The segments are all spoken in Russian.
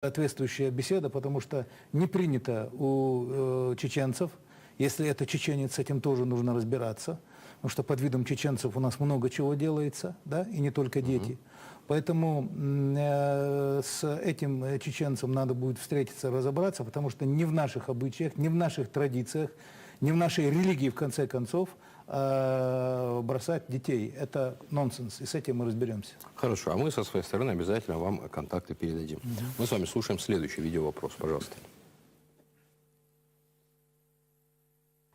соответствующая беседа, потому что не принято у чеченцев, если это чеченец, с этим тоже нужно разбираться, потому что под видом чеченцев у нас много чего делается, да, и не только дети. Поэтому с этим чеченцем надо будет встретиться, разобраться, потому что не в наших обычаях, не в наших традициях, не в нашей религии, в конце концов, бросать детей. Это нонсенс, и с этим мы разберемся. Хорошо, а мы со своей стороны обязательно вам контакты передадим. Мы с вами слушаем следующий видеовопрос, пожалуйста.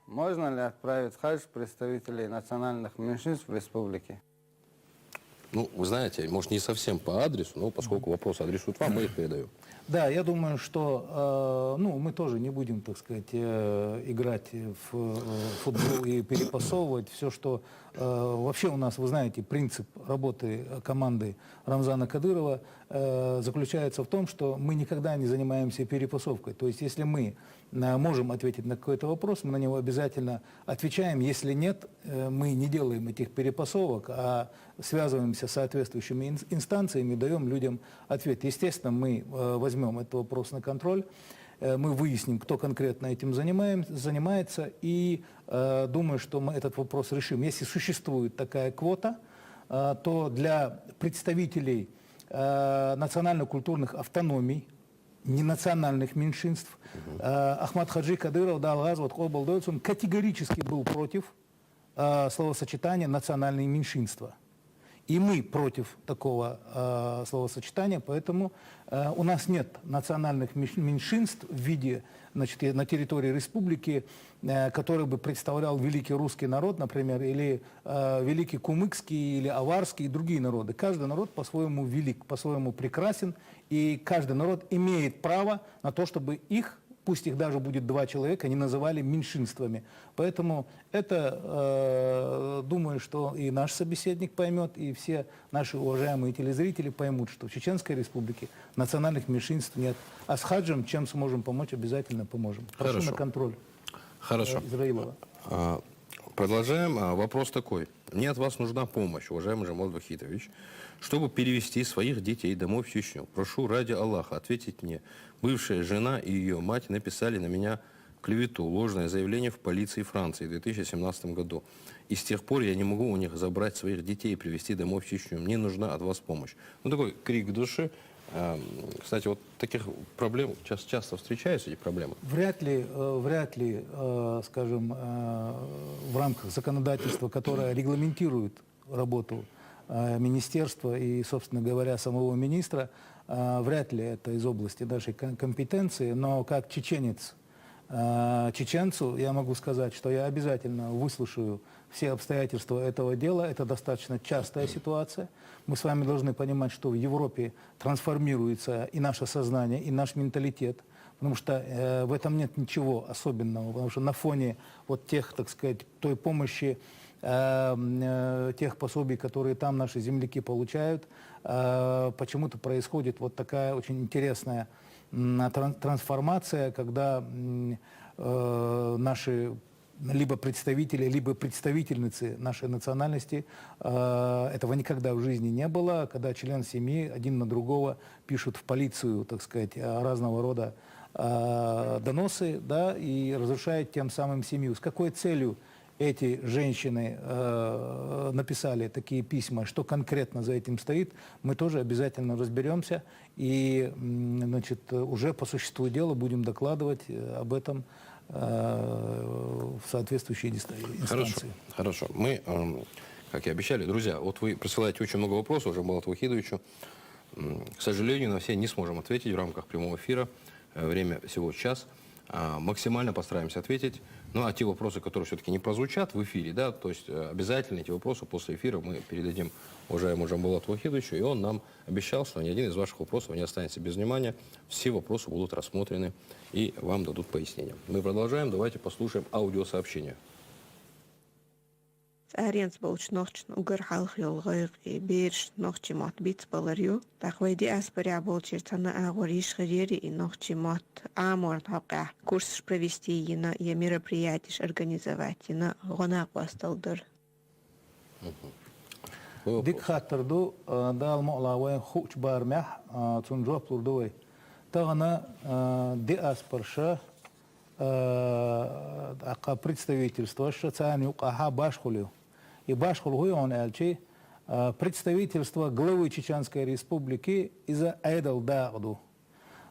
Можно ли отправить в хадж представителей национальных меньшинств в республике? Ну, вы знаете, может, не совсем по адресу, но поскольку вопрос адресуют вам, мы их передаем. Да, я думаю, что мы тоже не будем, так сказать, играть в футбол и перепасовывать все, что вообще у нас, вы знаете, принцип работы команды Рамзана Кадырова заключается в том, что мы никогда не занимаемся перепасовкой. То есть, если мы можем ответить на какой-то вопрос, мы на него обязательно отвечаем. Если нет, мы не делаем этих перепасовок, а связываемся с соответствующими инстанциями, даем людям ответ. Естественно, мы возьмем этот вопрос на контроль, мы выясним, кто конкретно этим занимается, и думаю, что мы этот вопрос решим. Если существует такая квота, то для представителей национально-культурных автономий, ненациональных меньшинств, Ахмад Хаджи Кадыров категорически был против словосочетания «национальные меньшинства». И мы против такого словосочетания, поэтому у нас нет национальных меньшинств в виде, значит, на территории республики, который бы представлял великий русский народ, например, или великий кумыкский, или аварский, и другие народы. Каждый народ по-своему велик, по-своему прекрасен, и каждый народ имеет право на то, чтобы их, пусть их даже будет 2 человека, не называли меньшинствами. Поэтому это, думаю, что и наш собеседник поймет, и все наши уважаемые телезрители поймут, что в Чеченской Республике национальных меньшинств нет. А с хаджем, чем сможем помочь, обязательно поможем. Прошу на контроль. Хорошо. Израилова. Продолжаем. Вопрос такой. Мне от вас нужна помощь, уважаемый Жамал Вахитович, чтобы перевести своих детей домой в Чечню. Прошу ради Аллаха ответить мне. Бывшая жена и ее мать написали на меня клевету, ложное заявление в полиции Франции в 2017 году. И с тех пор я не могу у них забрать своих детей и привезти домой в Чечню. Мне нужна от вас помощь. Ну, такой крик души. Кстати, вот таких проблем часто встречаются, эти проблемы? Вряд ли, скажем, в рамках законодательства, которое регламентирует работу министерства и, собственно говоря, самого министра, вряд ли это из области нашей компетенции, но как чеченец, чеченцу я могу сказать, что я обязательно выслушаю все обстоятельства этого дела. Это достаточно частая ситуация. Мы с вами должны понимать, что в Европе трансформируется и наше сознание, и наш менталитет, потому что в этом нет ничего особенного, потому что на фоне вот тех, так сказать, той помощи, тех пособий, которые там наши земляки получают, почему-то происходит вот такая очень интересная трансформация, когда наши либо представители, либо представительницы нашей национальности, этого никогда в жизни не было, когда член семьи один на другого пишут в полицию, так сказать, разного рода доносы, да, и разрушают тем самым семью. С какой целью эти женщины написали такие письма, что конкретно за этим стоит, мы тоже обязательно разберемся и, значит, уже по существу дела будем докладывать об этом в соответствующие инстанции. Хорошо. Мы, как и обещали, друзья, вот вы присылаете очень много вопросов уже Жамалу Вахитовичу. К сожалению, на все не сможем ответить в рамках прямого эфира. Время всего час. Максимально постараемся ответить. Ну, а те вопросы, которые все-таки не прозвучат в эфире, да, то есть обязательно эти вопросы после эфира мы передадим уважаемому Жамалу Вахитовичу, и он нам обещал, что ни один из ваших вопросов не останется без внимания. Все вопросы будут рассмотрены и вам дадут пояснения. Мы продолжаем. Давайте послушаем аудиосообщение. Ариенс болч нохч угар халх йолгойг берш нохчи мат бит баларю тахвайди аспаря болчер тана агориш хадери и нохчи мат амор хака курс провести и мероприятия организовать и на гонак васталдыр. Дик хаттырду дал мо'лавай хуч бармях цунжоп лурдуй тагана диаспорша представительство шацани уқаха башхулю. И башхулгуй он элчи представительство главы Чеченской Республики из-за эдал дагду.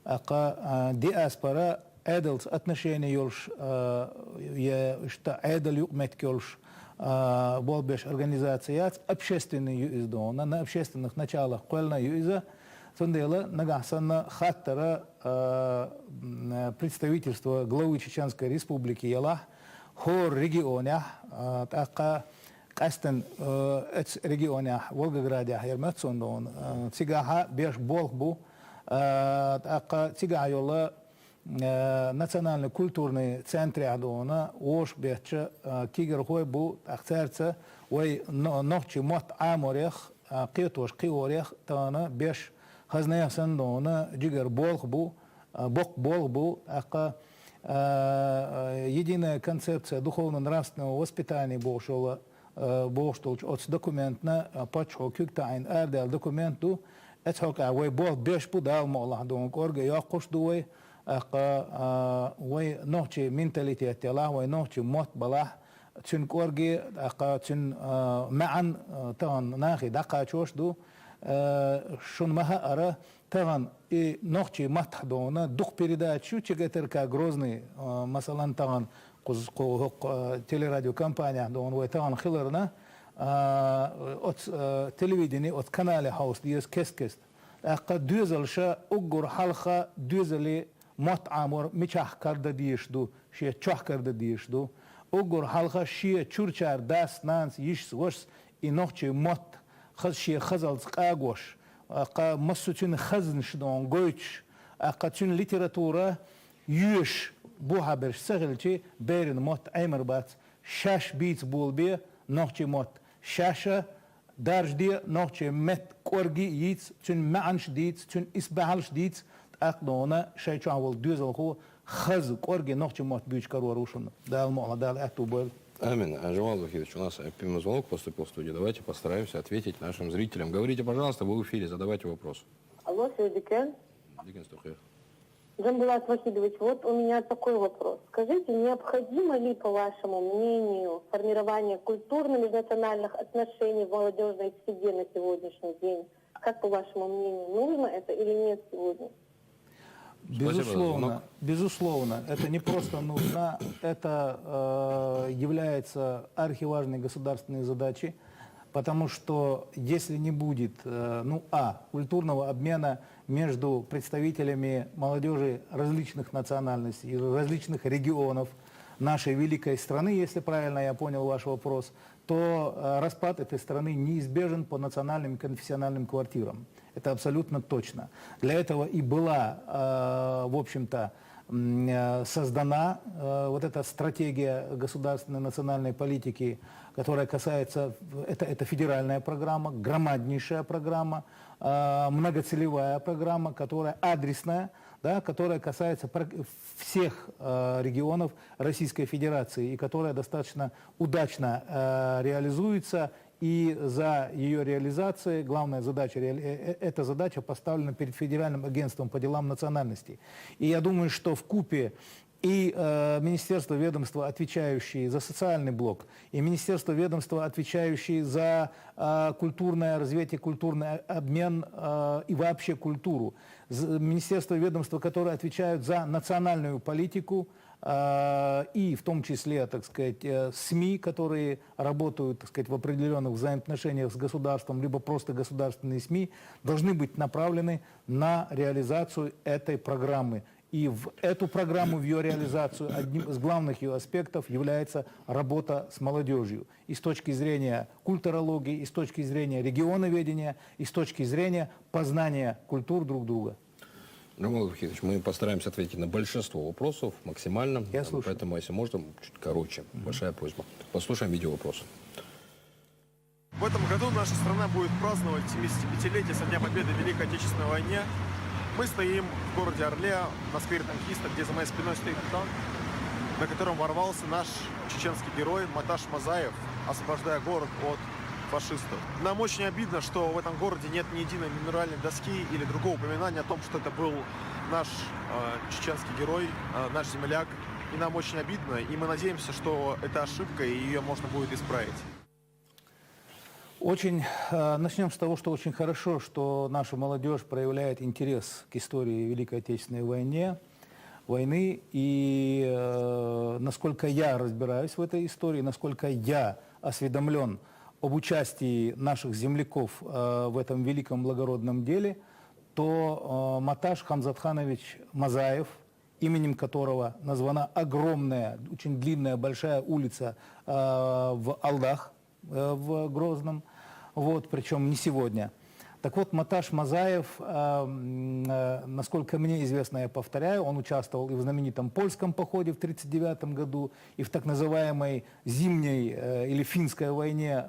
Диаспора эдал отношения юлш что эдал юкмет кюлш болбеш организацият общественные юиздона на общественных началах кольна юиза сондела нагасана хаттера представительство главы Чеченской Республики Ялах хор регионах така кастен эц регионах Волгограде Ерматсондон цигаха беш болбу така цигайола национальный культурный центр адона ош бече кигерхой бу акцерца ой нохчи мот аморех қиетош қиорех тана беш хазная сандона джигер болбу бок болбу ака единая концепция духовно-нравственного воспитания бошола боштолч от документна пачхо кюктайн эрдел документу эцхока ой бол беш пудал молахдон корга якош дуой ака ой нохчи менталитет яла ой нохчи мот балах تشن كورجي أقا تشن معن تان ناخي دقة شوش دو شون مها أرى تان نوختي متحدونا دق передач شو تجتر كغروزني مثلا تان قز تيلي راديو كامبانيا دون وتان خلرنا أت تلفزيوني أت قناة هاوس ديس كست أقا دوزلشة أجر حلقة دوزلي مطعمور ميشح كرد ديش دو شيء تشح كرد ديش دو أجر حلقة شيء تشورشار داس نانس يش وش إنوختي مت خز شيء خزل قاقوش أقا مسوتين خزن شدون قويتش أقا تين ليتراتورة يوش بوها برش سهلتي بيرن مت عمر بات شاش بيت بولبي نوختي مت شاشة دارج دي نوختي مت كورجي يتس تين معنش ديتس تين إسبعلش ديتس أقدونا شيء تعول دوزل هو خز كورجي نوختي مت بيش كروروشون دال مو دال أتوبل. Амин. Жамал Захидович, у нас первый звонок поступил в студию. Давайте постараемся ответить нашим зрителям. Говорите, пожалуйста, вы в эфире, задавайте вопрос. Алло, Сюдикен. Джамбулат Вахидович, вот у меня такой вопрос. Скажите, необходимо ли, по вашему мнению, формирование культурно-межнациональных отношений в молодежной среде на сегодняшний день? Как, по вашему мнению, нужно это или нет сегодня? Безусловно, безусловно, это не просто нужно, это является архиважной государственной задачей, потому что если не будет, культурного обмена между представителями молодежи различных национальностей, различных регионов нашей великой страны, если правильно я понял ваш вопрос, то распад этой страны неизбежен по национальным и конфессиональным квартирам. Это абсолютно точно. Для этого и была, в общем-то, создана вот эта стратегия государственной национальной политики, которая касается, это федеральная программа, громаднейшая программа, многоцелевая программа, которая адресная, да, которая касается всех регионов Российской Федерации и которая достаточно удачно реализуется. И за ее реализацией главная задача, эта задача поставлена перед Федеральным агентством по делам национальностей. И я думаю, что вкупе и Министерство ведомства, отвечающие за социальный блок, и Министерство ведомства, отвечающие за культурное развитие, культурный обмен и вообще культуру, Министерство ведомства, которые отвечают за национальную политику, и в том числе, так сказать, СМИ, которые работают, так сказать, в определенных взаимоотношениях с государством, либо просто государственные СМИ, должны быть направлены на реализацию этой программы. И в эту программу, в ее реализацию, одним из главных ее аспектов является работа с молодежью. И с точки зрения культурологии, и с точки зрения регионоведения, и с точки зрения познания культур друг друга. Жамал Вахидович, мы постараемся ответить на большинство вопросов максимально. Я слушаю. Поэтому, если можно, чуть короче. Большая просьба. Послушаем видеовопрос. В этом году наша страна будет праздновать 75-летие со Дня Победы в Великой Отечественной войне. Мы стоим в городе Орле, на сквере танкиста, где за моей спиной стоит танк, на котором ворвался наш чеченский герой Маташ Мазаев, освобождая город от фашистов. Нам очень обидно, что в этом городе нет ни единой мемориальной доски или другого упоминания о том, что это был наш чеченский герой, наш земляк, и нам очень обидно, и мы надеемся, что это ошибка, и ее можно будет исправить. Начнем с того, что очень хорошо, что наша молодежь проявляет интерес к истории Великой Отечественной войны. И насколько я разбираюсь в этой истории, насколько я осведомлен об участии наших земляков в этом великом благородном деле, то Маташ Хамзатханович Мазаев, именем которого названа огромная, очень длинная, большая улица в Алдах, в Грозном, вот, причем не сегодня. Так вот, Маташ Мазаев, насколько мне известно, я повторяю, он участвовал и в знаменитом польском походе в 1939 году, и в так называемой зимней или финской войне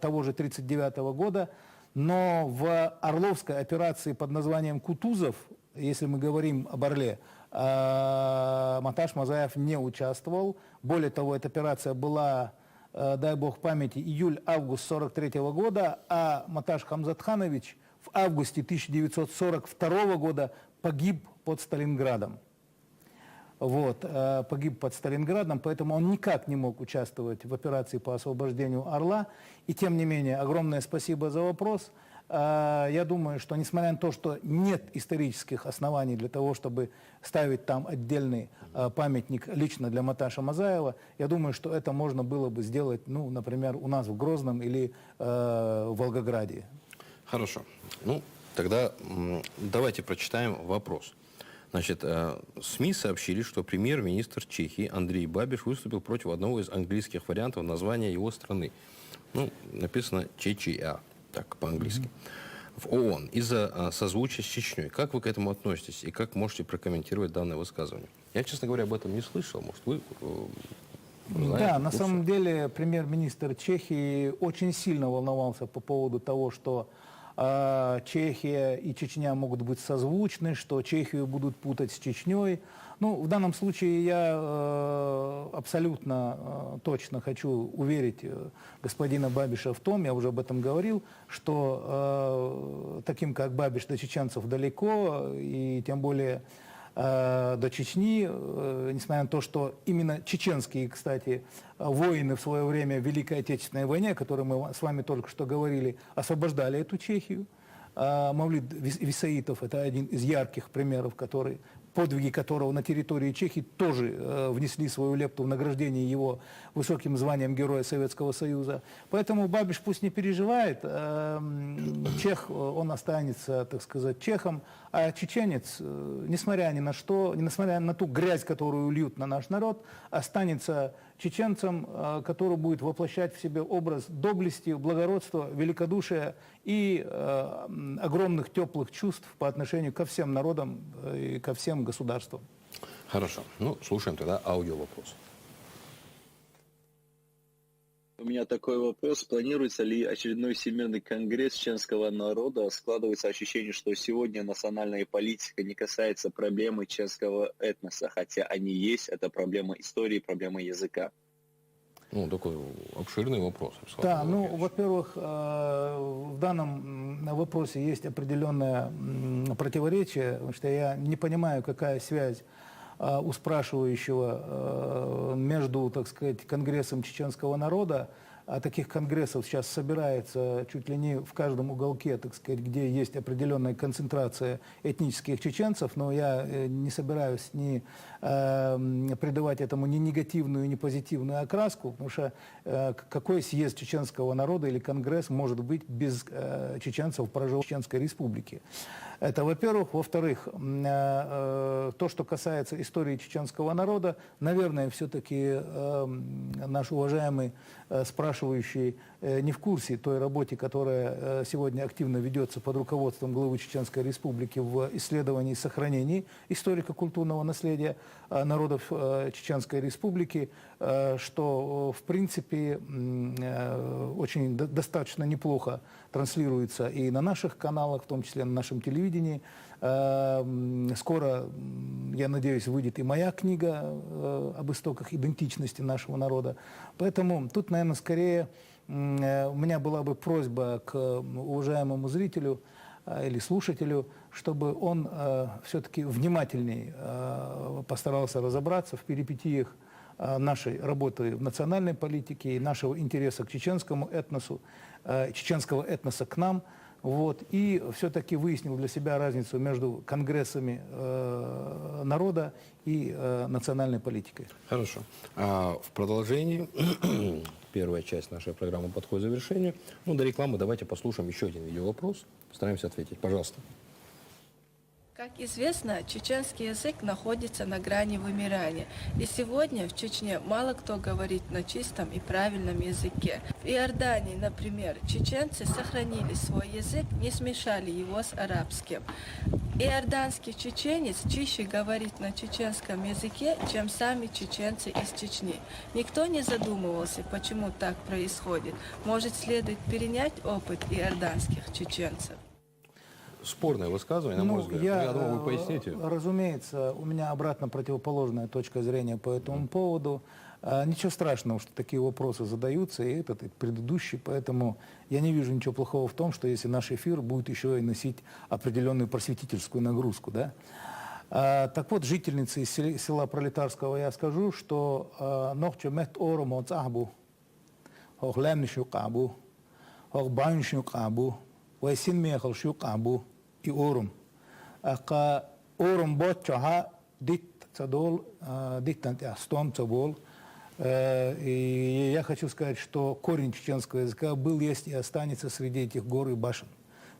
того же 1939 года, но в Орловской операции под названием Кутузов, если мы говорим об Орле, Маташ Мазаев не участвовал. Более того, эта операция была, дай бог памяти, июль-август 1943 года, а Маташ Хамзатханович в августе 1942 года погиб под Сталинградом. Вот, погиб под Сталинградом, поэтому он никак не мог участвовать в операции по освобождению Орла. И тем не менее, огромное спасибо за вопрос. Я думаю, что несмотря на то, что нет исторических оснований для того, чтобы ставить там отдельный памятник лично для Маташа Мазаева, я думаю, что это можно было бы сделать, ну, например, у нас в Грозном или в Волгограде. Хорошо. Ну, тогда давайте прочитаем вопрос. Значит, СМИ сообщили, что премьер-министр Чехии Андрей Бабиш выступил против одного из английских вариантов названия его страны. Ну, написано Чечия, так, по-английски. В ООН из-за созвучия с Чечней. Как вы к этому относитесь и как можете прокомментировать данное высказывание? Я, честно говоря, об этом не слышал. Может, вы знаете? Да, на самом деле премьер-министр Чехии очень сильно волновался по поводу того, что Чехия и Чечня могут быть созвучны, что Чехию будут путать с Чечней. Ну, в данном случае я абсолютно точно хочу уверить господина Бабиша в том, я уже об этом говорил, что таким как Бабиш до чеченцев далеко, и тем более до Чечни, несмотря на то, что именно чеченские, кстати, воины в свое время в Великой Отечественной войне, о которой мы с вами только что говорили, освобождали эту Чехию. Мавлид Висаитов – это один из ярких примеров, подвиги которого на территории Чехии тоже внесли свою лепту в награждение его высоким званием Героя Советского Союза. Поэтому Бабиш пусть не переживает, чех, он останется, так сказать, чехом, а чеченец, несмотря ни на что, несмотря на ту грязь, которую льют на наш народ, останется чеченцем, который будет воплощать в себе образ доблести, благородства, великодушия и огромных теплых чувств по отношению ко всем народам и ко всем государствам. Хорошо. Ну, слушаем тогда аудиовопрос. У меня такой вопрос. Планируется ли очередной Всемирный конгресс чеченского народа? Складывается ощущение, что сегодня национальная политика не касается проблемы чеченского этноса, хотя они есть. Это проблема истории, проблема языка. Ну, такой обширный вопрос. Да, ну, во-первых, в данном вопросе есть определенное противоречие, потому что я не понимаю, какая связь у спрашивающего между, так сказать, Конгрессом чеченского народа, а таких конгрессов сейчас собирается чуть ли не в каждом уголке, так сказать, где есть определенная концентрация этнических чеченцев, но я не собираюсь придавать этому ни негативную, ни позитивную окраску, потому что какой съезд чеченского народа или конгресс может быть без чеченцев, проживающих в Чеченской Республике? Это, во-первых. Во-вторых, то, что касается истории чеченского народа, наверное, все-таки наш уважаемый спрашивающий не в курсе той работе, которая сегодня активно ведется под руководством главы Чеченской Республики в исследовании и сохранении историко-культурного наследия народов Чеченской Республики, что, в принципе, очень достаточно неплохо транслируется и на наших каналах, в том числе на нашем телевидении. Скоро, я надеюсь, выйдет и моя книга об истоках идентичности нашего народа. Поэтому тут, наверное, скорее у меня была бы просьба к уважаемому зрителю или слушателю, чтобы он все-таки внимательней постарался разобраться в перипетиях нашей работы в национальной политике и нашего интереса к чеченскому этносу, чеченского этноса к нам. Вот, и все-таки выяснил для себя разницу между конгрессами народа и национальной политикой. Хорошо. А в продолжении первая часть нашей программы подходит к завершению. Ну, до рекламы давайте послушаем еще один видеовопрос. Стараемся ответить. Пожалуйста. Как известно, чеченский язык находится на грани вымирания, и сегодня в Чечне мало кто говорит на чистом и правильном языке. В Иордании, например, чеченцы сохранили свой язык, не смешали его с арабским. Иорданский чеченец чище говорит на чеченском языке, чем сами чеченцы из Чечни. Никто не задумывался, почему так происходит. Может, следует перенять опыт иорданских чеченцев? Спорное высказывание, на мой взгляд. Я думаю, вы поясните. Разумеется, у меня обратно противоположная точка зрения по этому поводу. Ничего страшного, что такие вопросы задаются, и этот, и предыдущий, поэтому я не вижу ничего плохого в том, что если наш эфир будет еще и носить определенную просветительскую нагрузку. Да? Так вот, жительницы из села Пролетарского я скажу, что «Нохче мет ором от ахбу, ох лемнишю кабу, ох баншю кабу, вайсин мехал шу кабу» и орум. Ака орум бот чаха дит цадол, диттант астом цабол. И я хочу сказать, что корень чеченского языка был, есть и останется среди этих гор и башен,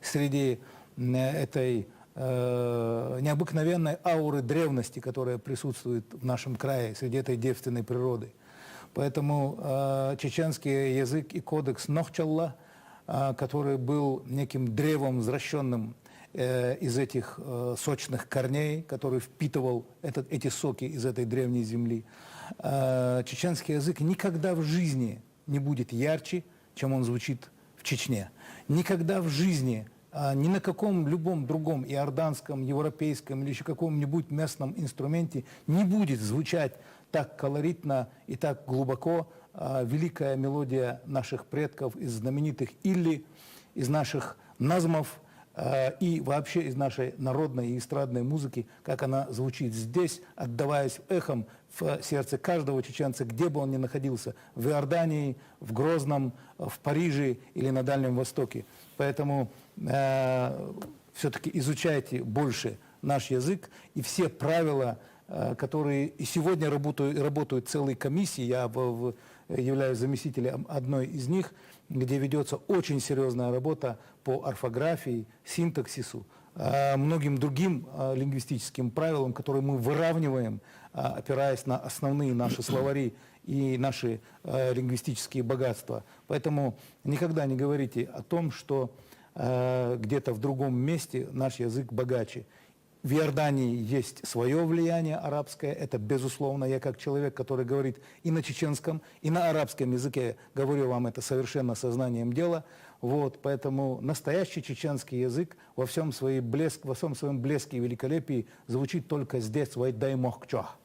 среди этой необыкновенной ауры древности, которая присутствует в нашем крае, среди этой девственной природы. Поэтому чеченский язык и кодекс Нохчалла, который был неким древом, возвращенным из этих сочных корней, который впитывал эти соки из этой древней земли. Чеченский язык никогда в жизни не будет ярче, чем он звучит в Чечне. Никогда в жизни, ни на каком любом другом иорданском, европейском или еще каком-нибудь местном инструменте не будет звучать так колоритно и так глубоко великая мелодия наших предков из знаменитых илли, из наших назмов и вообще из нашей народной и эстрадной музыки, как она звучит здесь, отдаваясь эхом в сердце каждого чеченца, где бы он ни находился, в Иордании, в Грозном, в Париже или на Дальнем Востоке. Поэтому все-таки изучайте больше наш язык, и все правила, которые и сегодня работают целые комиссии, я являюсь заместителем одной из них, где ведется очень серьезная работа по орфографии, синтаксису, многим другим лингвистическим правилам, которые мы выравниваем, опираясь на основные наши словари и наши лингвистические богатства. Поэтому никогда не говорите о том, что где-то в другом месте наш язык богаче. В Иордании есть свое влияние арабское, это безусловно. Я как человек, который говорит и на чеченском, и на арабском языке, говорю вам это совершенно сознанием дела. Вот, поэтому настоящий чеченский язык во всем своем блеске и великолепии звучит только здесь, в Айдаймохчах.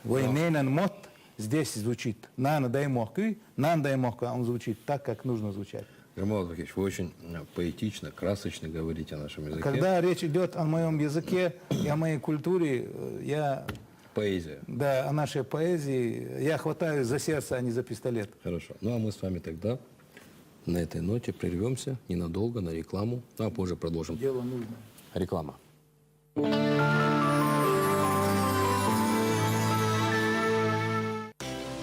Войненен мот здесь звучит. Нан даймохкы, нан даймохка, он звучит так, как нужно звучать. Джамал Абдулхаевич, вы очень поэтично, красочно говорите о нашем языке. Когда речь идет о моем языке и о моей культуре, я... Поэзия. Да, о нашей поэзии. Я хватаюсь за сердце, а не за пистолет. Хорошо. Ну, а мы с вами тогда на этой ноте прервемся ненадолго на рекламу, а позже продолжим. Дело нужно. Реклама.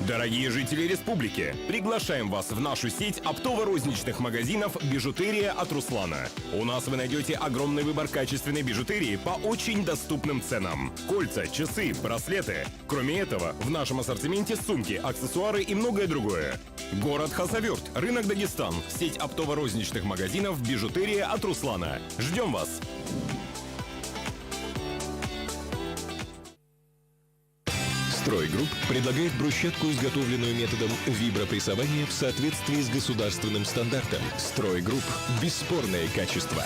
Дорогие жители республики, приглашаем вас в нашу сеть оптово-розничных магазинов «Бижутерия» от Руслана. У нас вы найдете огромный выбор качественной бижутерии по очень доступным ценам. Кольца, часы, браслеты. Кроме этого, в нашем ассортименте сумки, аксессуары и многое другое. Город Хасавюрт, рынок Дагестан, сеть оптово-розничных магазинов «Бижутерия» от Руслана. Ждем вас! «Стройгрупп» предлагает брусчатку, изготовленную методом вибропрессования в соответствии с государственным стандартом. «Стройгрупп» – бесспорное качество.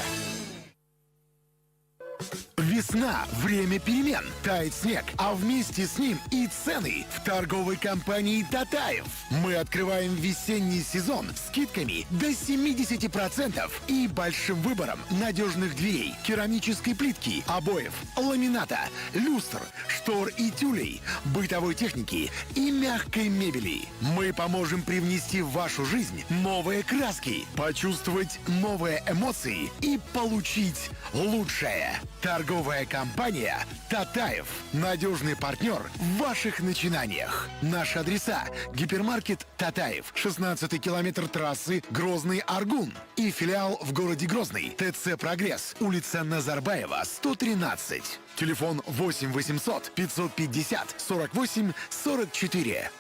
Весна – время перемен. Тает снег, а вместе с ним и цены в торговой компании «Татаев». Мы открываем весенний сезон с скидками до 70% и большим выбором надежных дверей, керамической плитки, обоев, ламината, люстр, штор и тюлей, бытовой техники и мягкой мебели. Мы поможем привнести в вашу жизнь новые краски, почувствовать новые эмоции и получить лучшее. Торговая компания «Татаев». Надежный партнер в ваших начинаниях. Наши адреса: гипермаркет «Татаев», 16-й километр трассы Грозный-Аргун и филиал в городе Грозный, ТЦ «Прогресс», улица Назарбаева, 113. Телефон 8 800 550 48 44.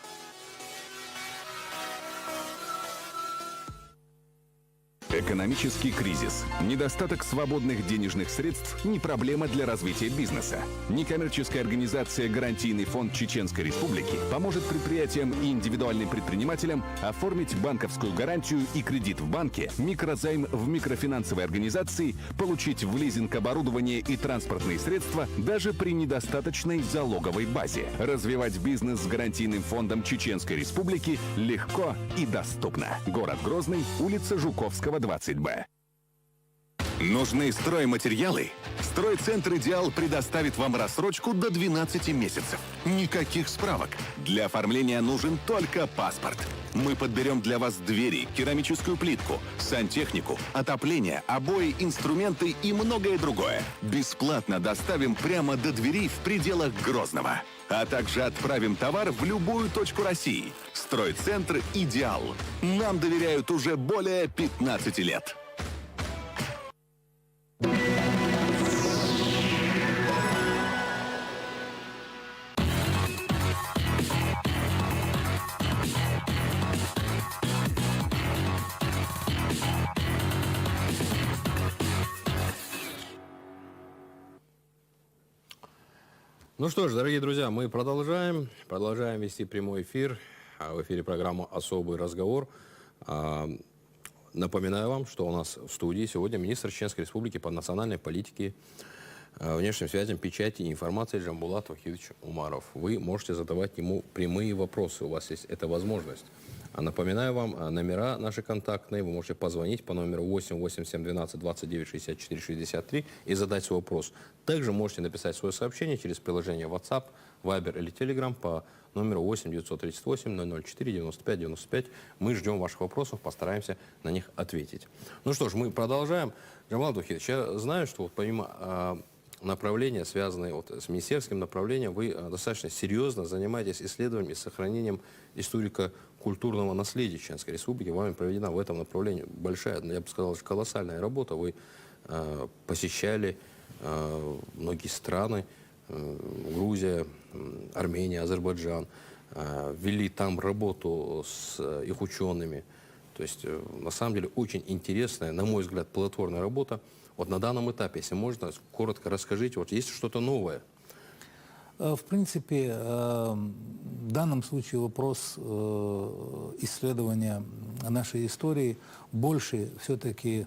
Экономический кризис, недостаток свободных денежных средств не проблема для развития бизнеса. Некоммерческая организация «Гарантийный фонд Чеченской Республики» поможет предприятиям и индивидуальным предпринимателям оформить банковскую гарантию и кредит в банке, микрозайм в микрофинансовой организации, получить в лизинг оборудование и транспортные средства даже при недостаточной залоговой базе. Развивать бизнес с Гарантийным фондом Чеченской Республики легко и доступно. Город Грозный, улица Жуковского, 20Б. Нужны стройматериалы? Стройцентр «Идеал» предоставит вам рассрочку до 12 месяцев. Никаких справок. Для оформления нужен только паспорт. Мы подберем для вас двери, керамическую плитку, сантехнику, отопление, обои, инструменты и многое другое. Бесплатно доставим прямо до дверей в пределах Грозного. А также отправим товар в любую точку России. Стройцентр «Идеал». Нам доверяют уже более 15 лет. Ну что ж, дорогие друзья, мы продолжаем вести прямой эфир. В эфире программа «Особый разговор». Напоминаю вам, что у нас в студии сегодня министр Чеченской Республики по национальной политике, внешним связям, печати и информации Джамбулат Вахидович Умаров. Вы можете задавать ему прямые вопросы, у вас есть эта возможность. Напоминаю вам номера наши контактные. Вы можете позвонить по номеру 8 8712 29 64 63 и задать свой вопрос. Также можете написать свое сообщение через приложение WhatsApp, Viber или Telegram по номеру 8 938 004 95 95. Мы ждем ваших вопросов, постараемся на них ответить. Ну что ж, мы продолжаем. Джамбулат Вахидович, я знаю, что вот помимо направления, связанные вот с министерским направлением, вы достаточно серьезно занимаетесь исследованием и сохранением историко-культурного наследия Чеченской Республики. Вами проведена в этом направлении большая, я бы сказал, колоссальная работа. Вы посещали многие страны, Грузия, Армения, Азербайджан, вели там работу с их учеными. То есть, на самом деле, очень интересная, на мой взгляд, плодотворная работа. Вот на данном этапе, если можно, коротко расскажите, вот есть что-то новое? В принципе, в данном случае вопрос исследования нашей истории больше все-таки,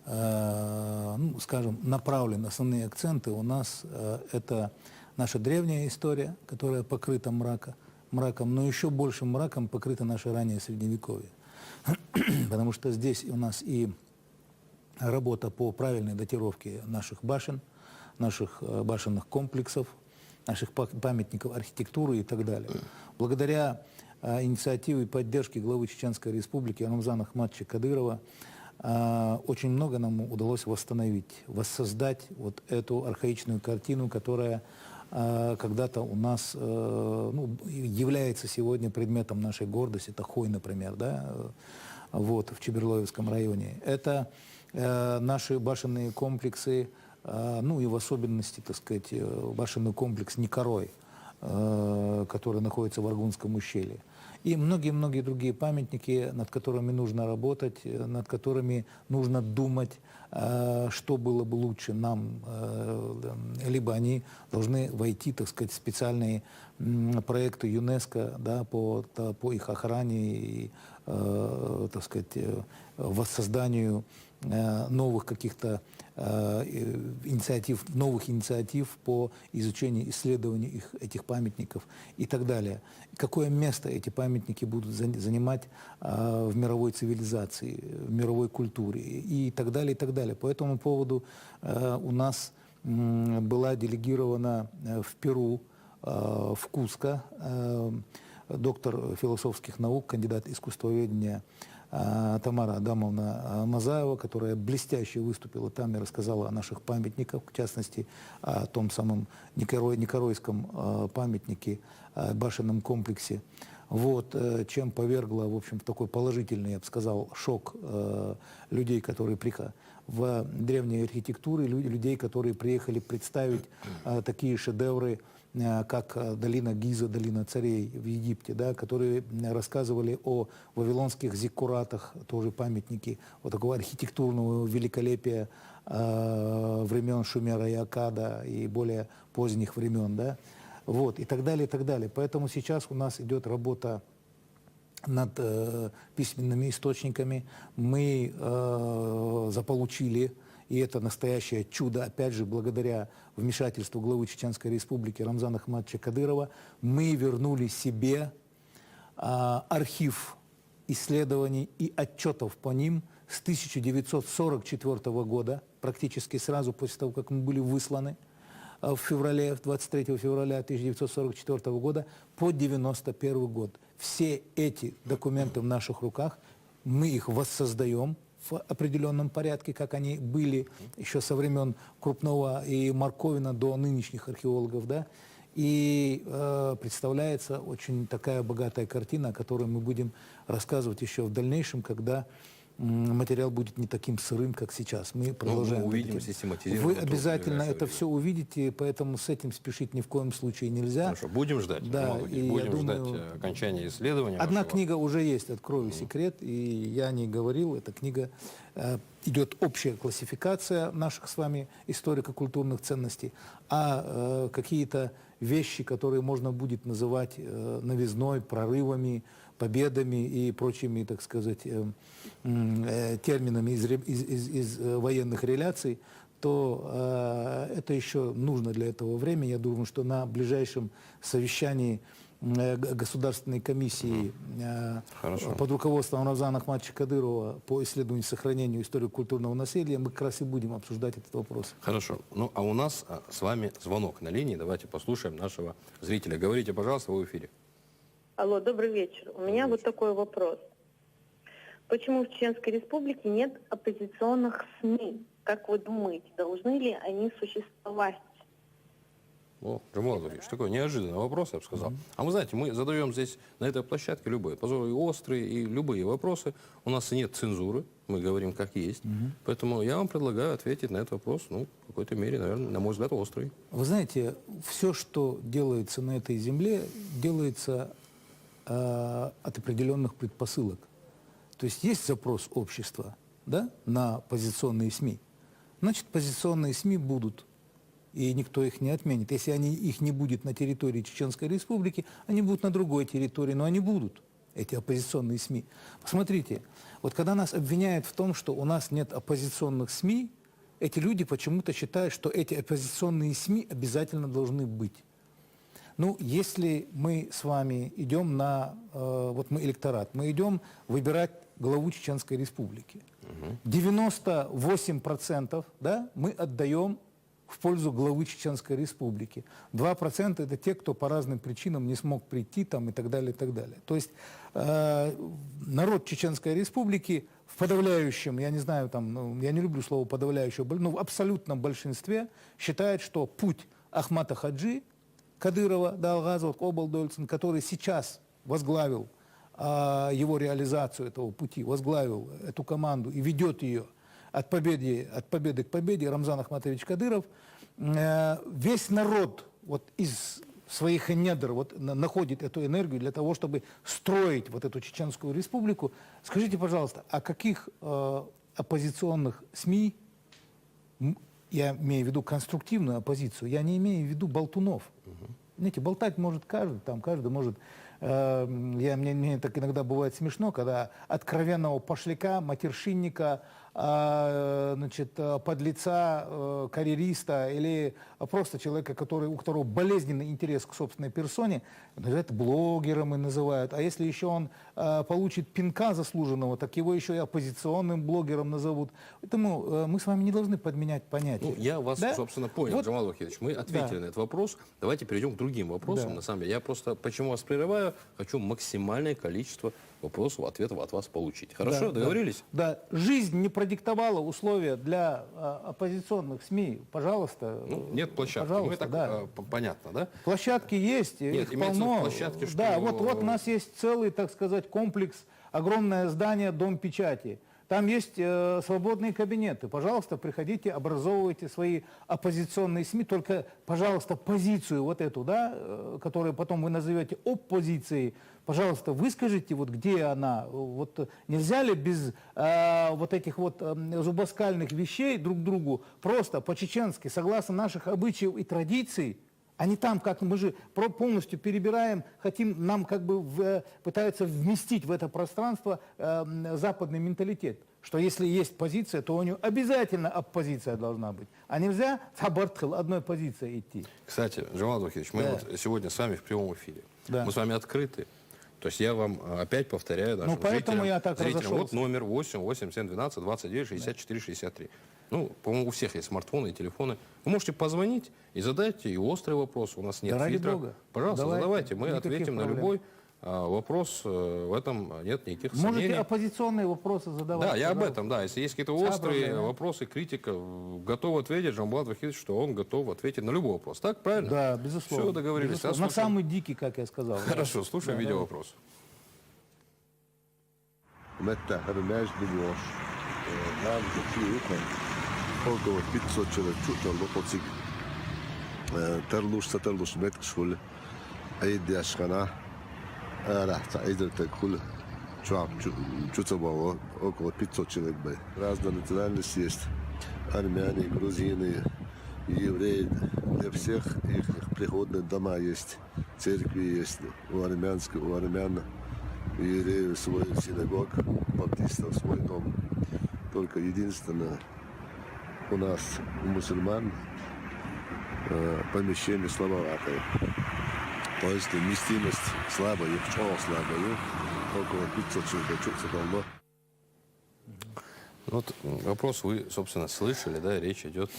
ну, скажем, направлен. Основные акценты у нас это наша древняя история, которая покрыта мраком, но еще большим мраком покрыто наше раннее Средневековье. Потому что здесь у нас и работа по правильной датировке наших башен, наших башенных комплексов, наших памятников архитектуры и так далее. Благодаря инициативе и поддержке главы Чеченской Республики Рамзана Ахматовича Кадырова очень много нам удалось восстановить, воссоздать вот эту архаичную картину, которая когда-то у нас является сегодня предметом нашей гордости. Это Хой, например, да, вот, в Чеберлоевском районе. Это наши башенные комплексы, ну и в особенности, так сказать, башенный комплекс Никорой, который находится в Аргунском ущелье. И многие-многие другие памятники, над которыми нужно работать, над которыми нужно думать, что было бы лучше нам, либо они должны войти, так сказать, в специальные проекты ЮНЕСКО, да, по их охране и, так сказать, воссозданию новых каких-то инициатив, новых инициатив по изучению, исследованию этих памятников и так далее. Какое место эти памятники будут занимать в мировой цивилизации, в мировой культуре и так далее, и так далее. По этому поводу у нас была делегирована в Перу, в Куско, доктор философских наук, кандидат искусствоведения Тамара Адамовна Мазаева, которая блестяще выступила там и рассказала о наших памятниках, в частности, о том самом Никоройском памятнике, башенном комплексе. Вот, чем повергла, в общем, в такой положительный, я бы сказал, шок людей, которые в древней архитектуре, людей, которые приехали представить такие шедевры, как долина Гиза, долина царей в Египте, да, которые рассказывали о вавилонских зиккуратах, тоже памятники, вот такого архитектурного великолепия времен Шумера и Аккада и более поздних времен, да, вот, и так далее, и так далее. Поэтому сейчас у нас идет работа над письменными источниками. Мы заполучили, и это настоящее чудо, опять же, благодаря вмешательству главы Чеченской Республики Рамзана Ахматовича Кадырова, мы вернули себе архив исследований и отчетов по ним с 1944 года, практически сразу после того, как мы были высланы в 23 февраля 1944 года по 1991 год. Все эти документы в наших руках, мы их воссоздаем в определенном порядке, как они были еще со времен Крупного и Марковина до нынешних археологов, да, и представляется очень такая богатая картина, о которой мы будем рассказывать еще в дальнейшем, когда материал будет не таким сырым, как сейчас. Мы продолжаем. Мы увидим систематизированно. Вы обязательно это все увидите, поэтому с этим спешить ни в коем случае нельзя. Хорошо, будем ждать. Да, и будем я думаю, ждать окончания исследования. Одна вашего. книга уже есть «Открою секрет», и я о ней говорил. Эта книга идет общая классификация наших с вами историко-культурных ценностей, а какие-то вещи, которые можно будет называть новизной, прорывами, победами и прочими, так сказать, терминами из военных реляций, то это еще нужно для этого времени. Я думаю, что на ближайшем совещании Государственной комиссии под руководством Рамзана Ахматовича Кадырова по исследованию и сохранению историко-культурного наследия мы как раз и будем обсуждать этот вопрос. Хорошо. Ну, а у нас с вами звонок на линии. Давайте послушаем нашего зрителя. Говорите, пожалуйста, вы в эфире. Алло, добрый вечер. У меня вот такой вопрос. Почему в Чеченской Республике нет оппозиционных СМИ? Как вы думаете, должны ли они существовать? О, Джамал Анатольевич, такой неожиданный вопрос, я бы сказал. А вы знаете, мы задаем здесь, на этой площадке, любые, позоры острые и любые вопросы. У нас нет цензуры, мы говорим как есть. Поэтому я вам предлагаю ответить на этот вопрос, ну, в какой-то мере, наверное, на мой взгляд, острый. Вы знаете, все, что делается на этой земле, делается от определенных предпосылок. То есть запрос общества, да, на позиционные СМИ. Значит, позиционные СМИ будут, и никто их не отменит. Если их не будет на территории Чеченской Республики, они будут на другой территории, но они будут, эти оппозиционные СМИ. Посмотрите, вот когда нас обвиняют в том, что у нас нет оппозиционных СМИ, эти люди почему-то считают, что эти оппозиционные СМИ обязательно должны быть. Ну, если мы с вами идем вот мы электорат, мы идем выбирать главу Чеченской Республики. 98%, да, мы отдаем в пользу главы Чеченской Республики. 2% это те, кто по разным причинам не смог прийти там, и так далее, и так далее. То есть народ Чеченской Республики в подавляющем, я не знаю, там, я не люблю слово подавляющее, но в абсолютном большинстве считает, что путь Ахмата Хаджи Кадырова, Далгазова, Обалдольцин, который сейчас возглавил его реализацию этого пути, возглавил эту команду и ведет ее от победы к победе, Рамзан Ахматович Кадыров, весь народ вот из своих недр вот, находит эту энергию для того, чтобы строить вот эту Чеченскую республику. Скажите, пожалуйста, о каких оппозиционных СМИ, я имею в виду конструктивную оппозицию, я не имею в виду болтунов. Знаете, болтать может каждый, там каждый может... Мне так иногда бывает смешно, когда откровенного пошляка, матершинника, значит, подлеца, карьериста или просто человека, у которого болезненный интерес к собственной персоне, называют блогером и называют. А если еще он получит пинка заслуженного, так его еще и оппозиционным блогером назовут. Поэтому мы с вами не должны подменять понятия. Ну, я вас, да? собственно, понял, Вот. Джамал Вахидович. Мы ответили на этот вопрос. Давайте перейдем к другим вопросам. Да. На самом деле, я просто, почему вас прерываю, хочу максимальное количество вопросов, ответов от вас получить. Хорошо, Да, договорились? Да. Жизнь не продиктовала условия для оппозиционных СМИ. Пожалуйста. Ну, нет площадки. Пожалуйста, Мы так, да. Понятно, да? Площадки есть, Нет, их имеется в виду полно. площадки, что- Да, вот у нас есть целый, так сказать, комплекс, огромное здание, дом печати. Там есть свободные кабинеты. Пожалуйста, приходите, образовывайте свои оппозиционные СМИ. Только, пожалуйста, позицию вот эту, да, которую потом вы назовете оппозицией, пожалуйста, выскажите, вот где она. Вот нельзя ли без вот этих вот зубоскальных вещей друг другу просто по-чеченски, согласно наших обычаев и традиций, а не там, как мы же полностью перебираем, хотим, нам как бы пытаются вместить в это пространство западный менталитет, что если есть позиция, то у нее обязательно оппозиция должна быть, а нельзя одной позицией идти. Кстати, Джамал Вахидович, мы Да. вот сегодня с вами в прямом эфире. Да. Мы с вами открыты. То есть я вам опять повторяю нашим поэтому зрителям, я так вот разошелся. номер 8-8-7-12-29-64-63. Ну, по-моему, у всех есть смартфоны и телефоны. Вы можете позвонить и задать и острый вопрос. У нас нет Да ради фильтра. бога. Пожалуйста, Давайте. задавайте. Мы Никаких ответим на проблем. любой вопрос. В этом нет никаких Можете сомнений. оппозиционные вопросы задавать. Да, я об пожалуйста. этом, да. Если есть какие-то Вся острые проблема. вопросы, критика, готов ответить, Жамбулат Вахидович, что он готов ответить на любой вопрос. Так, правильно? Да, безусловно. Все, договорились. Безусловно. Я На слушаю. самый дикий, как я сказал. Хорошо, слушаем Да, видеовопрос. متى هرماش دموش نعم كثير فوق 500 человек чутно лопоцик ترلوش متك شغل أيدي أشخنا راح تعيد تقول شو تبغى около 500 человек бы разная национальность есть армяне, грузины, евреи, для всех их приходные дома есть, церкви есть у армян, у евреев свой синагог, баптистов свой дом. Только единственное, у нас, у мусульман, помещение слабоватое. То есть вместимость слабая, очень слабая, около 500 человек, что-то давно. Вот вопрос вы, собственно, слышали, да, речь идет...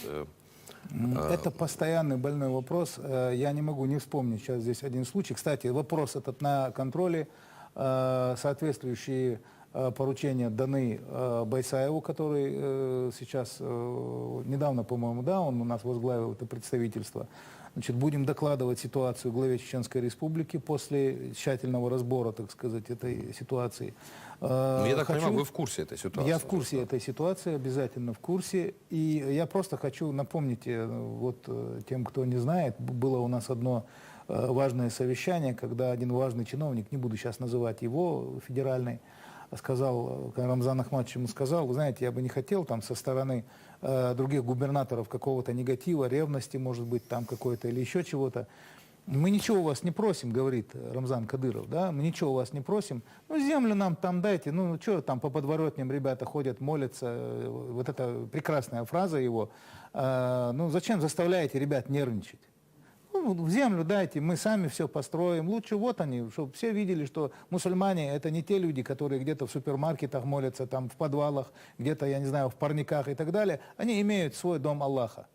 Это постоянный больной вопрос. Я не могу не вспомнить сейчас здесь один случай. Кстати, вопрос этот на контроле. Соответствующие поручения даны Байсаеву, который сейчас, недавно, по-моему, да, он у нас возглавил это представительство. Значит, будем докладывать ситуацию главе Чеченской Республики после тщательного разбора, так сказать, этой ситуации. Я так понимаю, вы в курсе этой ситуации? Я в курсе этой ситуации, обязательно в курсе. И я просто хочу напомнить вот тем, кто не знает, было у нас одно важное совещание, когда один важный чиновник, не буду сейчас называть его, федеральный, сказал, Рамзан Ахматович ему сказал, вы знаете, я бы не хотел там со стороны других губернаторов какого-то негатива, ревности, может быть, там какой-то или еще чего-то. Мы ничего у вас не просим, говорит Рамзан Кадыров, да, мы ничего у вас не просим. Ну, землю нам там дайте, ну, что там по подворотням ребята ходят, молятся. Вот это прекрасная фраза его. Ну, зачем заставляете ребят нервничать? Ну, в землю дайте, мы сами все построим. Лучше вот они, чтобы все видели, что мусульмане это не те люди, которые где-то в супермаркетах молятся, там в подвалах, где-то, я не знаю, в парниках и так далее. Они имеют свой дом Аллаха.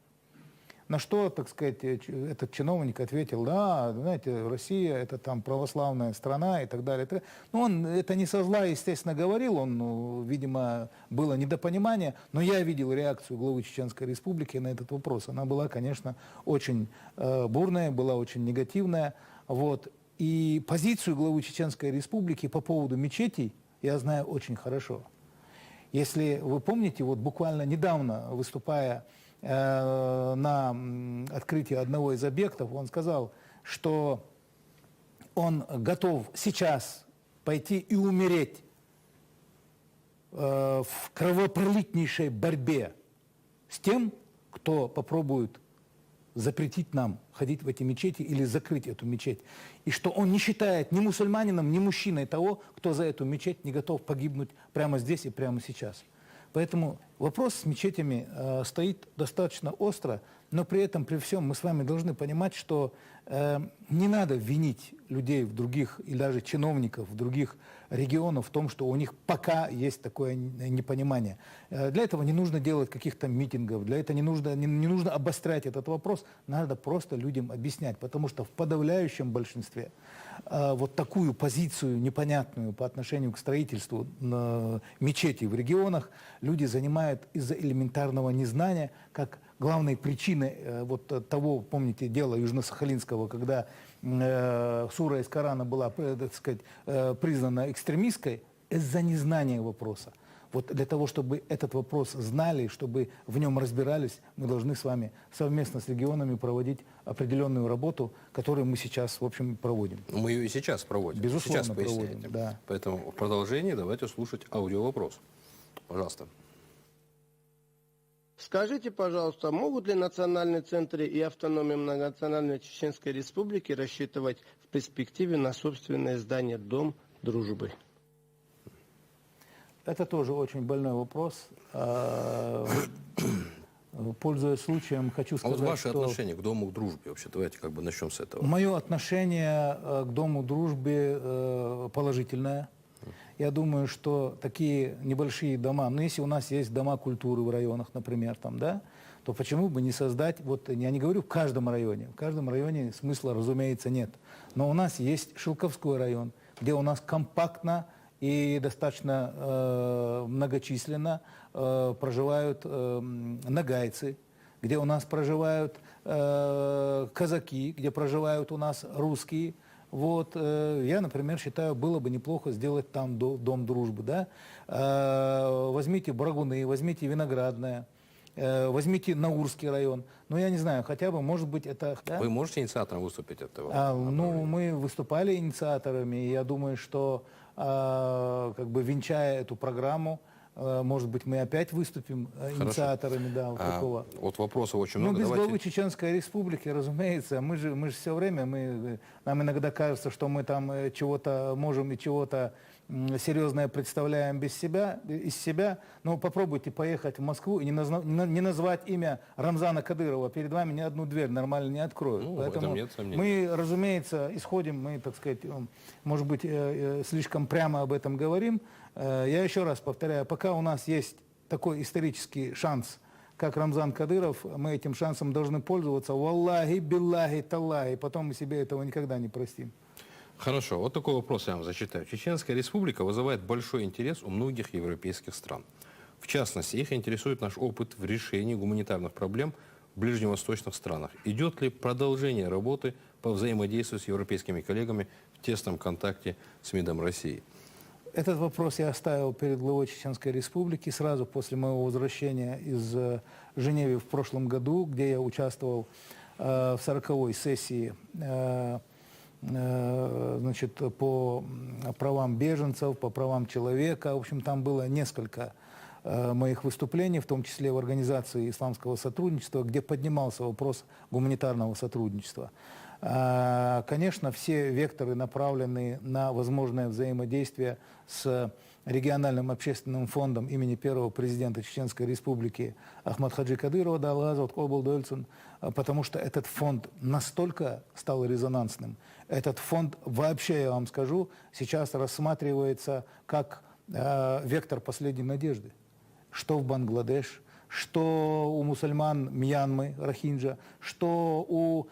На что, так сказать, этот чиновник ответил, да, знаете, Россия это там православная страна и так далее. Ну, он это не со зла, естественно, говорил, он, ну, видимо, было недопонимание, но я видел реакцию главы Чеченской Республики на этот вопрос. Она была, конечно, очень бурная, была очень негативная. Вот. И позицию главы Чеченской Республики по поводу мечетей я знаю очень хорошо. Если вы помните, вот буквально недавно, выступая на открытии одного из объектов, он сказал, что он готов сейчас пойти и умереть в кровопролитнейшей борьбе с тем, кто попробует запретить нам ходить в эти мечети или закрыть эту мечеть. И что он не считает ни мусульманином, ни мужчиной того, кто за эту мечеть не готов погибнуть прямо здесь и прямо сейчас. Поэтому вопрос с мечетями стоит достаточно остро, но при этом, при всем, мы с вами должны понимать, что не надо винить людей в других, и даже чиновников в других регионах в том, что у них пока есть такое непонимание. Для этого не нужно делать каких-то митингов, для этого не нужно обострять этот вопрос, надо просто людям объяснять, потому что в подавляющем большинстве вот такую позицию непонятную по отношению к строительству мечетей в регионах люди занимают из-за элементарного незнания, как главной причиной вот того, помните, дела Южно-Сахалинского, когда сура из Корана была, так сказать, признана экстремистской, из-за незнания вопроса. Вот для того, чтобы этот вопрос знали, чтобы в нем разбирались, мы должны с вами совместно с регионами проводить определенную работу, которую мы сейчас, в общем, проводим. Мы ее и сейчас проводим. Безусловно, сейчас проводим, да. Поэтому в продолжении давайте слушать аудиовопрос. Пожалуйста. Скажите, пожалуйста, могут ли национальные центры и автономия многонациональной Чеченской Республики рассчитывать в перспективе на собственное здание Дом дружбы? Это тоже очень больной вопрос. Пользуясь случаем, хочу сказать, вот ваше что отношение к Дому дружбы, вообще, давайте как бы начнем с этого. мое отношение к Дому дружбы положительное. Я думаю, что такие небольшие дома, ну если у нас есть дома культуры в районах, например, там, да, то почему бы не создать, вот я не говорю в каждом районе смысла, разумеется, нет. Но у нас есть Шелковской район, где у нас компактно и достаточно многочисленно проживают нагайцы, где у нас проживают казаки, где проживают у нас русские. Вот, я, например, считаю, было бы неплохо сделать там дом дружбы, да. Возьмите Брагуны, возьмите Виноградное, возьмите Наурский район. Ну, я не знаю, хотя бы, может быть, это... Да? Вы можете инициатором выступить этого? Ну, мы выступали инициаторами, и я думаю, что, как бы, венчая эту программу, может быть, мы опять выступим инициаторами, да, вот такого. Вот вопросов очень много. Ну, без главы Чеченской Республики, разумеется, мы же все время, нам иногда кажется, что мы там чего-то можем и чего-то серьезное представляем из себя. Но попробуйте поехать в Москву и не назвать имя Рамзана Кадырова. Перед вами ни одну дверь нормально не откроют. Ну, поэтому нет сомнений. мы, разумеется, исходим, мы, так сказать, может быть, слишком прямо об этом говорим. Я еще раз повторяю, пока у нас есть такой исторический шанс, как Рамзан Кадыров, мы этим шансом должны пользоваться. Валлахи, биллахи, таллахи. Потом мы себе этого никогда не простим. Хорошо, вот такой вопрос я вам зачитаю. Чеченская Республика вызывает большой интерес у многих европейских стран. В частности, их интересует наш опыт в решении гуманитарных проблем в ближневосточных странах. Идет ли продолжение работы по взаимодействию с европейскими коллегами в тесном контакте с МИДом России? Этот вопрос я оставил перед главой Чеченской Республики сразу после моего возвращения из Женевы в прошлом году, где я участвовал в 40-й сессии значит, по правам беженцев, по правам человека. В общем, там было несколько моих выступлений, в том числе в Организации исламского сотрудничества, где поднимался вопрос гуманитарного сотрудничества. Конечно, все векторы направлены на возможное взаимодействие с региональным общественным фондом имени первого президента Чеченской Республики Ахмадхаджи Кадырова, потому что этот фонд настолько стал резонансным. Этот фонд вообще, я вам скажу, сейчас рассматривается как вектор последней надежды. Что в Бангладеш, что у мусульман Мьянмы, Рохинджа, что у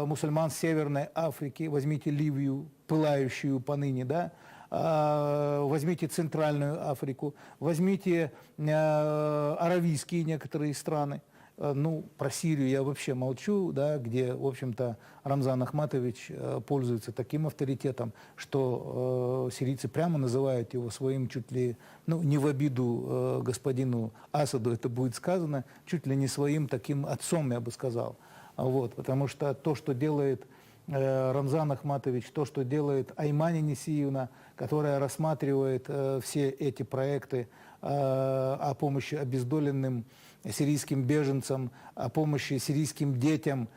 мусульман Северной Африки, возьмите Ливию, пылающую поныне, да, возьмите Центральную Африку, возьмите аравийские некоторые страны. Ну, про Сирию я вообще молчу, да, где, в общем-то, Рамзан Ахматович пользуется таким авторитетом, что сирийцы прямо называют его своим чуть ли, ну, не в обиду господину Асаду это будет сказано, чуть ли не своим таким отцом, я бы сказал. Вот, потому что то, что делает Рамзан Ахматович, то, что делает Аймани Несиевна, которая рассматривает все эти проекты о помощи обездоленным сирийским беженцам, о помощи сирийским детям.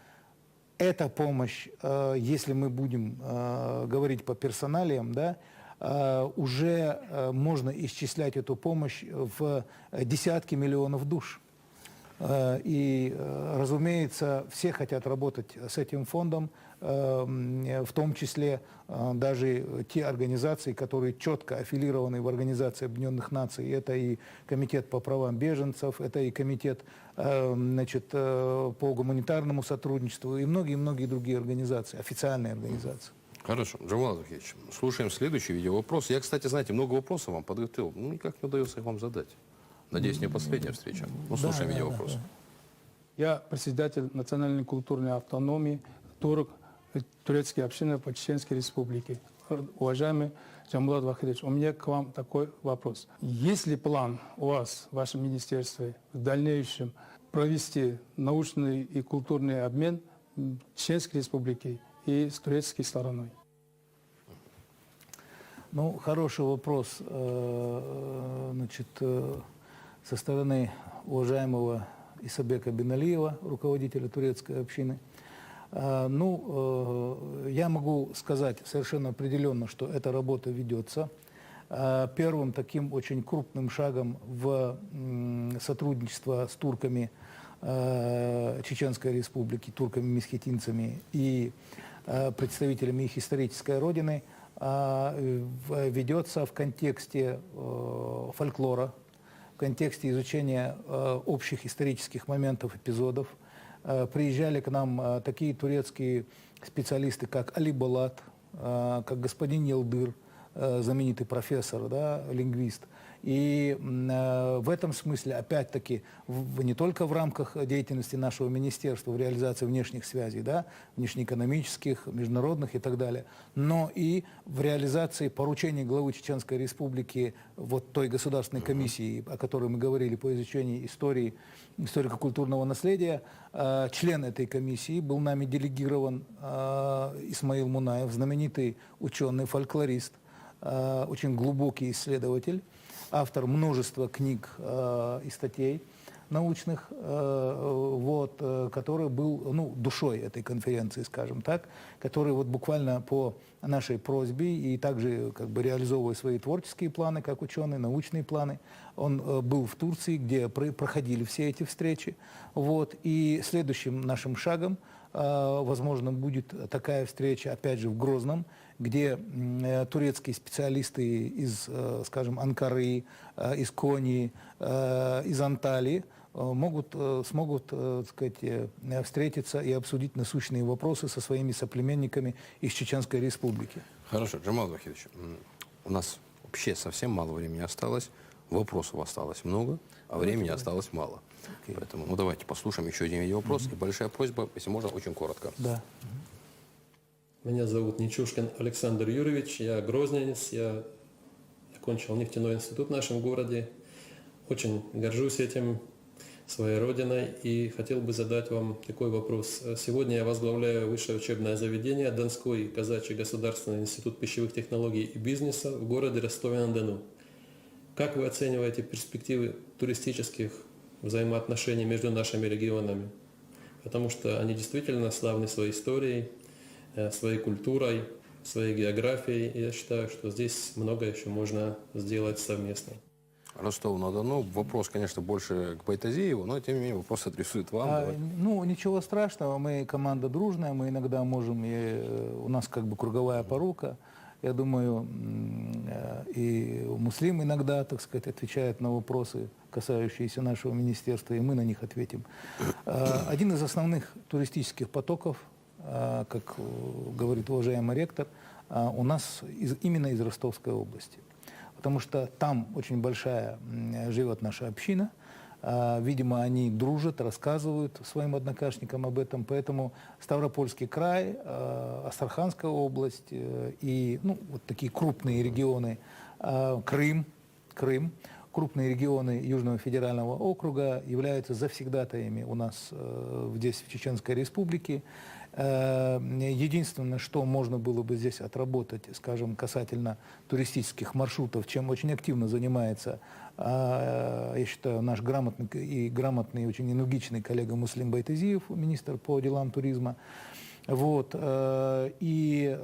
Эта помощь, если мы будем говорить по персоналиям, да, уже можно исчислять эту помощь в десятки миллионов душ. И, разумеется, все хотят работать с этим фондом, в том числе даже те организации, которые четко аффилированы в Организации Объединенных Наций. Это и Комитет по правам беженцев, это и Комитет, значит, по гуманитарному сотрудничеству и многие-многие другие организации, официальные организации. Хорошо. Джамал Захидович, слушаем следующий видеовопрос. Я, кстати, знаете, много вопросов вам подготовил. Ну, никак не удается их вам задать. Надеюсь, не последняя встреча. Ну, слушаем видеовопрос. Я председатель национальной культурной автономии турецкой общины по Чеченской Республике. Уважаемый Джамбулат Вахидович, у меня к вам такой вопрос. Есть ли план у вас, в вашем министерстве, в дальнейшем провести научный и культурный обмен Чеченской Республики и с турецкой стороной? Ну, хороший вопрос, значит, со стороны уважаемого Исабека Беналиева, руководителя турецкой общины. Ну, я могу сказать совершенно определенно, что эта работа ведется. Первым таким очень крупным шагом в сотрудничество с турками Чеченской Республики, турками-месхетинцами и представителями их исторической родины ведется в контексте фольклора, в контексте изучения общих исторических моментов, эпизодов. Приезжали к нам такие турецкие специалисты, как Али Балат, как господин Елдыр, знаменитый профессор, да, лингвист. И в этом смысле, опять-таки, не только в рамках деятельности нашего министерства в реализации внешних связей, да, внешнеэкономических, международных и так далее, но и в реализации поручений главы Чеченской Республики, вот той государственной комиссии, о которой мы говорили по изучению истории, историко-культурного наследия. Член этой комиссии был нами делегирован Исмаил Мунаев, знаменитый ученый, фольклорист, очень глубокий исследователь, автор множества книг и статей научных, вот, который был, ну, душой этой конференции, скажем так, который вот буквально по нашей просьбе и также как бы реализовывая свои творческие планы, как ученый, научные планы, он был в Турции, где проходили все эти встречи. Вот, и следующим нашим шагом, возможно, будет такая встреча, опять же, в Грозном, где турецкие специалисты из, скажем, Анкары, из Конии, из Анталии смогут, так сказать, встретиться и обсудить насущные вопросы со своими соплеменниками из Чеченской Республики. Хорошо, Джамал Вахидович, у нас вообще совсем мало времени осталось, вопросов осталось много, а времени осталось мало. Поэтому, ну, давайте послушаем еще один видеовопрос. И большая просьба, если можно, очень коротко. Да. Меня зовут Нечушкин Александр Юрьевич, я грозненец, я окончил нефтяной институт в нашем городе. Очень горжусь этим, своей родиной, и хотел бы задать вам такой вопрос. Сегодня я возглавляю высшее учебное заведение Донской казачий государственный институт пищевых технологий и бизнеса в городе Ростове-на-Дону. Как вы оцениваете перспективы туристических взаимоотношений между нашими регионами? Потому что они действительно славны своей историей, своей культурой, своей географией. И я считаю, что здесь много еще можно сделать совместно. Ростов-на-Дону. Вопрос, конечно, больше к Байтазиеву, но, тем не менее, вопрос адресует вам. Ну, ничего страшного, мы команда дружная, мы иногда можем, у нас как бы круговая порука. Я думаю, и Муслим иногда, так сказать, отвечает на вопросы, касающиеся нашего министерства, и мы на них ответим. Один из основных туристических потоков, как говорит уважаемый ректор, у нас именно из Ростовской области. Потому что там очень большая живет наша община, Видимо, они дружат, рассказывают своим однокашникам об этом. Поэтому Ставропольский край, Астраханская область и вот такие крупные регионы, Крым, крупные регионы Южного федерального округа являются завсегдатаями у нас здесь, в Чеченской Республике. Единственное, что можно было бы здесь отработать, скажем, касательно туристических маршрутов, чем очень активно занимается, я считаю, наш грамотный, очень энергичный коллега Муслим Байтазиев, министр по делам туризма. Вот. И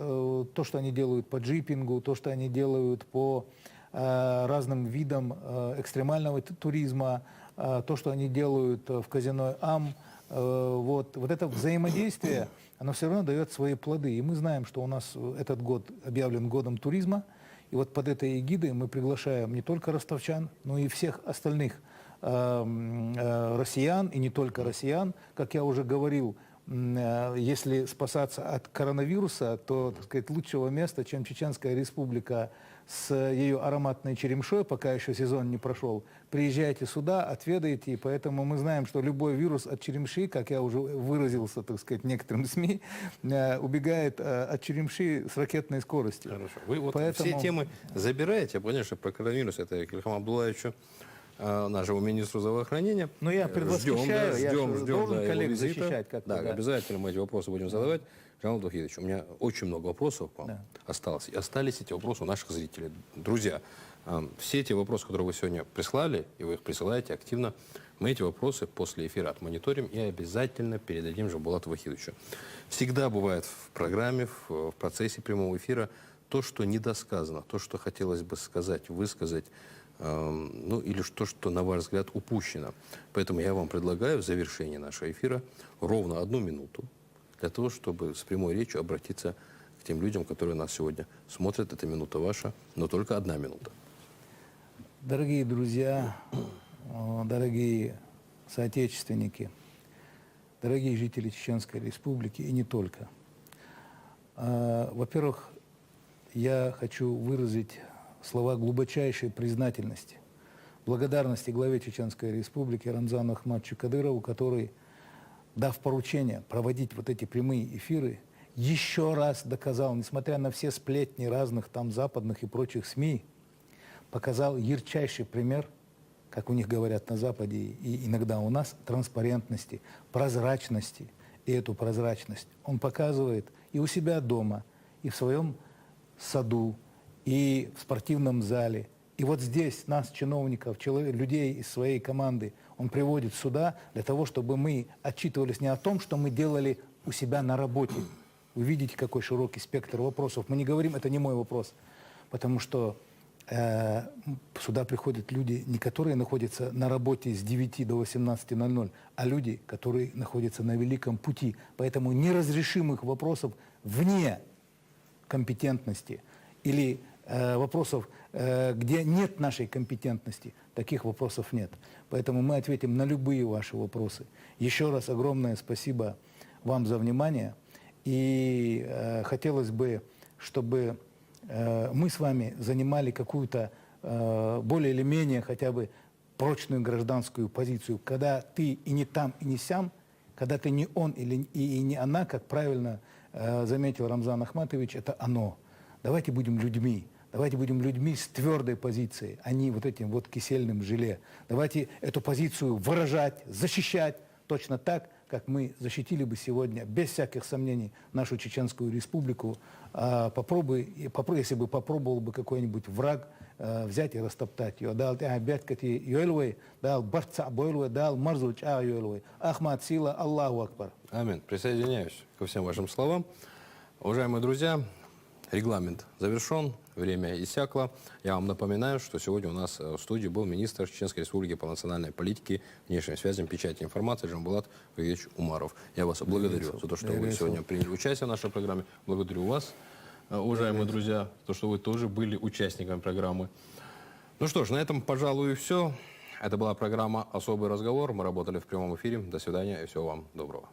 то, что они делают по джипингу, то, что они делают по разным видам экстремального туризма, то, что они делают в казино АМ, вот это взаимодействие, оно все равно дает свои плоды. И мы знаем, что у нас этот год объявлен годом туризма. И вот под этой эгидой мы приглашаем не только ростовчан, но и всех остальных россиян, и не только россиян. Как я уже говорил, если спасаться от коронавируса, то, так сказать, лучшего места, чем Чеченская Республика с ее ароматной черемшой, пока еще сезон не прошел, приезжайте сюда, отведайте, и поэтому мы знаем, что любой вирус от черемши, как я уже выразился, так сказать, некоторым СМИ, убегает от черемши с ракетной скоростью. Хорошо. Вы вот все темы забираете, я понял, что про коронавирус это Ильхаму Абдуллаевичу, нашему министру здравоохранения. Но я предвосхищаю, ждем должен коллег его визита. защищать как-то. Да, обязательно мы эти вопросы будем задавать. Жамал Тухидович, у меня очень много вопросов к вам осталось. И остались эти вопросы у наших зрителей. Друзья, все эти вопросы, которые вы сегодня прислали, и вы их присылаете активно, мы эти вопросы после эфира отмониторим и обязательно передадим Жамбулату Вахидовичу. Всегда бывает в программе, в процессе прямого эфира то, что недосказано, то, что хотелось бы сказать, высказать, или то, что, на ваш взгляд, упущено. Поэтому я вам предлагаю в завершении нашего эфира ровно 1 минуту для того, чтобы с прямой речью обратиться к тем людям, которые нас сегодня смотрят. Эта минута ваша, но только 1 минута. Дорогие друзья, дорогие соотечественники, дорогие жители Чеченской Республики и не только. Во-первых, я хочу выразить слова глубочайшей признательности, благодарности главе Чеченской Республики Рамзану Ахматовичу Кадырову, который, дав поручение проводить вот эти прямые эфиры, еще раз доказал, несмотря на все сплетни разных там западных и прочих СМИ, показал ярчайший пример, как у них говорят на Западе и иногда у нас, транспарентности, прозрачности. И эту прозрачность он показывает и у себя дома, и в своем саду, и в спортивном зале. И вот здесь нас, чиновников, людей из своей команды, он приводит сюда для того, чтобы мы отчитывались не о том, что мы делали у себя на работе. Вы видите, какой широкий спектр вопросов. Мы не говорим, это не мой вопрос, потому что сюда приходят люди, не которые находятся на работе с 9 до 18:00, а люди, которые находятся на великом пути. Поэтому неразрешимых вопросов вне компетентности или вопросов, где нет нашей компетентности, таких вопросов нет. Поэтому мы ответим на любые ваши вопросы. Еще раз огромное спасибо вам за внимание. И хотелось бы, чтобы мы с вами занимали какую-то более или менее хотя бы прочную гражданскую позицию, когда ты и не там, и не сям, когда ты не он и не она, как правильно заметил Рамзан Ахматович, это оно. Давайте будем людьми. Давайте будем людьми с твердой позицией, а не вот этим вот кисельным желе. Давайте эту позицию выражать, защищать точно так, как мы защитили бы сегодня, без всяких сомнений, нашу Чеченскую Республику. Если бы попробовал бы какой-нибудь враг взять и растоптать ее. Ахмад, сила, Аллаху Акбар. Амин. Присоединяюсь ко всем вашим словам. Уважаемые друзья, регламент завершен, время иссякло. Я вам напоминаю, что сегодня у нас в студии был министр Чеченской Республики по национальной политике, внешним связям, печати и информации Жамбулат Вахидович Умаров. Я вас благодарю за то, что вы сегодня приняли участие в нашей программе. Благодарю вас, уважаемые друзья, за то, что вы тоже были участниками программы. Ну что ж, на этом, пожалуй, и все. Это была программа «Особый разговор». Мы работали в прямом эфире. До свидания и всего вам доброго.